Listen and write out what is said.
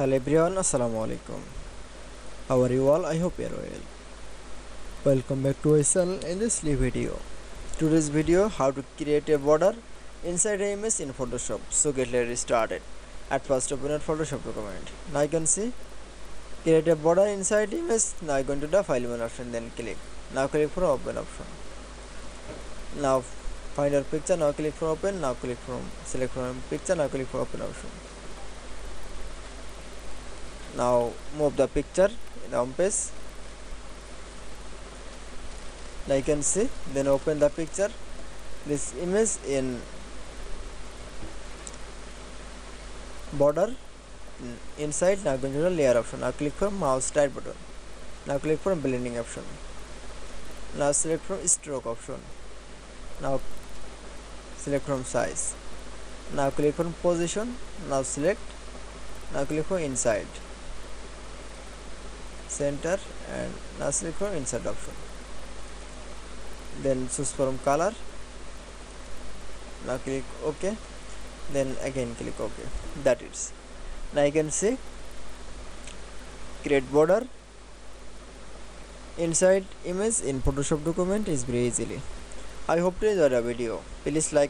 Hello everyone, assalamu alaikum. How are you all? I hope you are well. Welcome back to our channel in this video. Today's video, how to create a border inside an image in Photoshop. So let's started. At first open a Photoshop document. Now you can see create a border inside image. Now you go to the file menu option, then click. Now click for open option. Now find your picture. Now click for open. Now click from select from picture. Now click for open option. Now move the picture in the home page. Now you can see, then open the picture, this image in border inside. Now go to the layer option. Now click for mouse right button. Now click for blending option. Now select from stroke option. Now select from size. Now click from position. Now select. Now click for inside, center, and now select for insert option. Then choose from color. Now click OK. Then again click OK. That is. Now you can see create border inside image in Photoshop document is very easily. I hope you enjoyed the video. Please like.